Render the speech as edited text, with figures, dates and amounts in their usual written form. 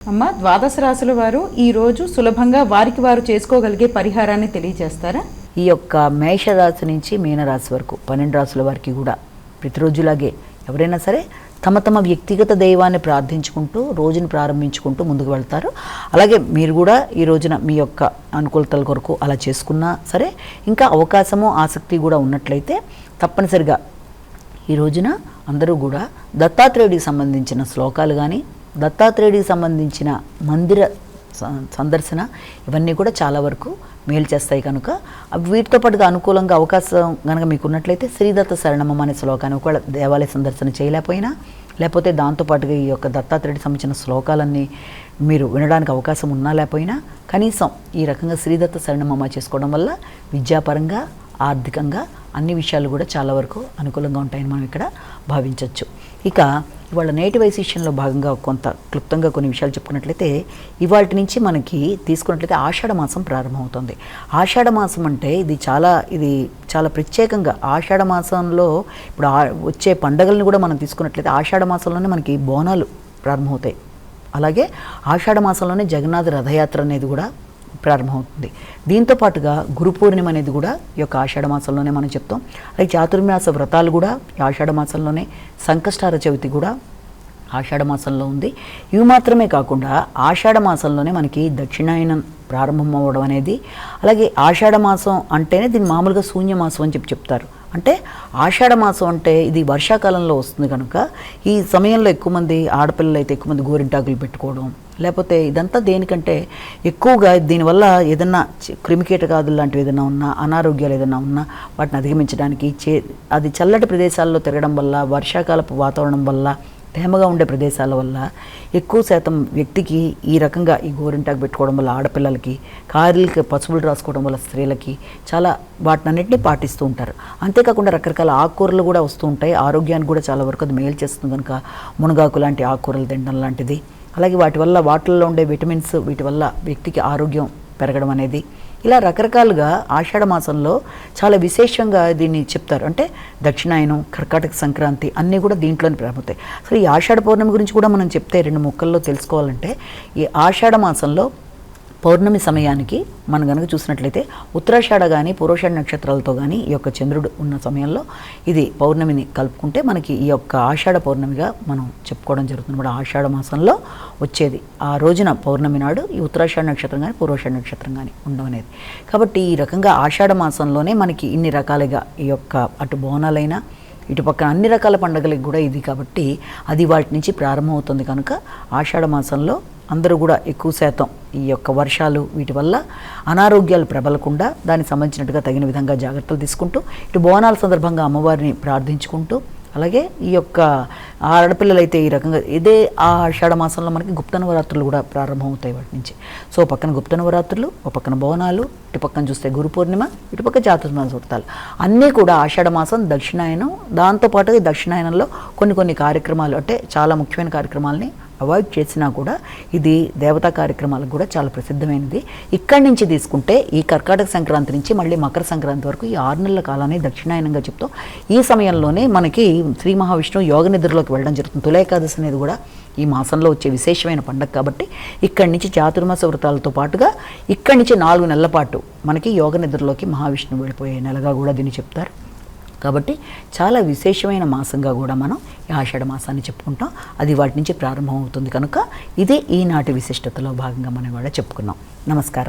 అమ్మ, ద్వాదశ రాశుల వారు ఈ రోజు సులభంగా వారికి వారు చేసుకోగలిగే పరిహారాన్ని తెలియజేస్తారా? ఈ యొక్క మేషరాశి నుంచి మీనరాశి వరకు 12 రాశుల వారికి కూడా ప్రతిరోజులాగే ఎవరైనా సరే తమ తమ వ్యక్తిగత దైవాన్ని ప్రార్థించుకుంటూ రోజును ప్రారంభించుకుంటూ ముందుకు వెళ్తారు. అలాగే మీరు కూడా ఈ రోజున మీ యొక్క అనుకూలతల కొరకు అలా చేసుకున్నా సరే, ఇంకా అవకాశము ఆసక్తి కూడా ఉన్నట్లయితే తప్పనిసరిగా ఈ రోజున అందరూ కూడా దత్తాత్రేయుడికి సంబంధించిన శ్లోకాలు కానీ, దత్తాత్రేయుడికి సంబంధించిన మందిర సందర్శన ఇవన్నీ కూడా చాలా వరకు మేలు చేస్తాయి. కనుక వీటితో పాటుగా అనుకూలంగా అవకాశం కనుక మీకు ఉన్నట్లయితే శ్రీదత్త శరణమం అనే శ్లోకాన్ని ఒకవేళ దేవాలయ సందర్శన చేయలేకపోయినా, లేకపోతే దాంతోపాటుగా ఈ యొక్క దత్తాత్రేయుడికి సంబంధించిన శ్లోకాలన్నీ మీరు వినడానికి అవకాశం ఉన్నా లేకపోయినా కనీసం ఈ రకంగా శ్రీదత్త శరణమమ చేసుకోవడం వల్ల విద్యాపరంగా, ఆర్థికంగా అన్ని విషయాలు కూడా చాలా వరకు అనుకూలంగా ఉంటాయని మనం ఇక్కడ భావించవచ్చు. ఇక ఇవాళ నేటి వైశిష్యంలో భాగంగా కొంత క్లుప్తంగా కొన్ని విషయాలు చెప్పుకున్నట్లయితే, ఇవాటి నుంచి మనకి తీసుకున్నట్లయితే ఆషాఢ మాసం ప్రారంభమవుతుంది. ఆషాఢ మాసం అంటే ఇది చాలా ప్రత్యేకంగా ఆషాఢ మాసంలో ఇప్పుడు వచ్చే పండగలను కూడా మనం తీసుకున్నట్లయితే ఆషాఢ మాసంలోనే మనకి బోనాలు ప్రారంభమవుతాయి. అలాగే ఆషాఢ మాసంలోనే జగన్నాథ రథయాత్ర అనేది కూడా ప్రారంభమవుతుంది. దీంతో పాటుగా గురు పూర్ణిమ అనేది కూడా ఈ యొక్క ఆషాఢ మాసంలోనే మనం చెప్తాం. అలాగే చాతుర్మాస వ్రతాలు కూడా ఈ ఆషాఢ మాసంలోనే, సంకష్టార చవితి కూడా ఆషాఢ మాసంలో ఉంది. ఇవి మాత్రమే కాకుండా ఆషాఢ మాసంలోనే మనకి దక్షిణాయనం ప్రారంభం అవ్వడం అనేది, అలాగే ఆషాఢ మాసం అంటేనే దీన్ని మామూలుగా శూన్యమాసం అని చెప్తారు. అంటే ఆషాఢ మాసం అంటే ఇది వర్షాకాలంలో వస్తుంది కనుక ఈ సమయంలో ఎక్కువ మంది ఆడపిల్లలు అయితే ఎక్కువ మంది గోరింటాకులు పెట్టుకోవడం, లేకపోతే ఇదంతా దేనికంటే ఎక్కువగా దీనివల్ల ఏదన్నా క్రిమికీటకాదులు లాంటివి ఏదైనా ఉన్నా, అనారోగ్యాలు ఏదైనా ఉన్నా వాటిని అధిగమించడానికి అది చల్లటి ప్రదేశాల్లో తిరగడం వల్ల, వర్షాకాలపు వాతావరణం వల్ల, తేమగా ఉండే ప్రదేశాల వల్ల ఎక్కువ శాతం వ్యక్తికి ఈ రకంగా ఈ గోరింటాకు పెట్టుకోవడం వల్ల ఆడపిల్లలకి, కారులకి పసుపులు రాసుకోవడం వల్ల స్త్రీలకి చాలా వాటినన్నింటినీ పాటిస్తూ ఉంటారు. అంతేకాకుండా రకరకాల ఆకుకూరలు కూడా వస్తూ ఉంటాయి. ఆరోగ్యానికి కూడా చాలా వరకు అది మేలు చేస్తుంది కనుక మునగాకు లాంటి ఆకుకూరలు తినడం లాంటిది, అలాగే వాటి వల్ల వాటిల్లో ఉండే విటమిన్స్ వీటి వల్ల వ్యక్తికి ఆరోగ్యం పెరగడం అనేది, ఇలా రకరకాలుగా ఆషాఢ మాసంలో చాలా విశేషంగా దీన్ని చెప్తారు. అంటే దక్షిణాయనం, కర్కాటక సంక్రాంతి అన్నీ కూడా దీంట్లోనే ప్రారంభమవుతాయి. అసలు ఈ ఆషాఢ పౌర్ణమి గురించి కూడా మనం చెప్తే 2 ముక్కల్లో తెలుసుకోవాలంటే, ఈ ఆషాఢ మాసంలో పౌర్ణమి సమయానికి మనం కనుక చూసినట్లయితే ఉత్తరాషాఢ కానీ పూర్వాషాఢ నక్షత్రాలతో కానీ ఈ యొక్క చంద్రుడు ఉన్న సమయంలో ఇది పౌర్ణమిని కలుపుకుంటే మనకి ఈ యొక్క ఆషాఢ పౌర్ణమిగా మనం చెప్పుకోవడం జరుగుతుంది. కూడా ఆషాఢ మాసంలో వచ్చేది ఆ రోజున పౌర్ణమి నాడు ఈ ఉత్తరాషాఢ నక్షత్రం కానీ పూర్వాషాఢ నక్షత్రం కానీ ఉండడం అనేది. కాబట్టి ఈ రకంగా ఆషాఢ మాసంలోనే మనకి ఇన్ని రకాలుగా ఈ యొక్క అటు బోనాలైనా ఇటు పక్కన అన్ని రకాల పండుగలకు కూడా ఇది కాబట్టి అది వాటి నుంచి ప్రారంభమవుతుంది. కనుక ఆషాఢ మాసంలో అందరూ కూడా ఎక్కువ శాతం ఈ యొక్క వర్షాలు వీటి వల్ల అనారోగ్యాలు ప్రబలకుండా దానికి సంబంధించినట్టుగా తగిన విధంగా జాగ్రత్తలు తీసుకుంటూ, ఇటు బోనాల సందర్భంగా అమ్మవారిని ప్రార్థించుకుంటూ, అలాగే ఈ యొక్క ఆడపిల్లలైతే ఈ రకంగా ఇదే ఆ ఆషాఢ మాసంలో మనకి గుప్త నవరాత్రులు కూడా ప్రారంభమవుతాయి వాటి నుంచి. సో పక్కన గుప్త నవరాత్రులు, ఒక పక్కన బోనాలు, ఇటు పక్కన చూస్తే గురు పూర్ణిమ, ఇటు పక్క చాతుర్మాస వ్రతాలు అన్నీ కూడా ఆషాఢ మాసం దక్షిణాయనం. దాంతోపాటుగా దక్షిణాయనంలో కొన్ని కార్యక్రమాలు అంటే చాలా ముఖ్యమైన కార్యక్రమాలని అవాయిడ్ చేసినా కూడా ఇది దేవతా కార్యక్రమాలకు కూడా చాలా ప్రసిద్ధమైనది. ఇక్కడి నుంచి తీసుకుంటే ఈ కర్కాటక సంక్రాంతి నుంచి మళ్ళీ మకర సంక్రాంతి వరకు ఈ 6 నెలల కాలాన్ని దక్షిణాయనంగా చెప్తాం. ఈ సమయంలోనే మనకి శ్రీ మహావిష్ణువు యోగ నిద్రలోకి వెళ్ళడం జరుగుతుంది. తులేకాదశి అనేది కూడా ఈ మాసంలో వచ్చే విశేషమైన పండుగ కాబట్టి ఇక్కడి నుంచి చాతుర్మాస వ్రతాలతో పాటుగా ఇక్కడి నుంచి 4 నెలల పాటు మనకి యోగ నిద్రలోకి మహావిష్ణువు వెళ్ళిపోయే నెలగా కూడా దీన్ని చెప్తారు. కాబట్టి చాలా విశేషమైన మాసంగా కూడా మనం ఈ ఆషాఢ మాసాన్ని చెప్పుకుంటాం. అది వాటి నుంచి ప్రారంభం అవుతుంది కనుక ఇదే ఈనాటి విశిష్టతలో భాగంగా మనం కూడా చెప్పుకున్నాం. నమస్కారం.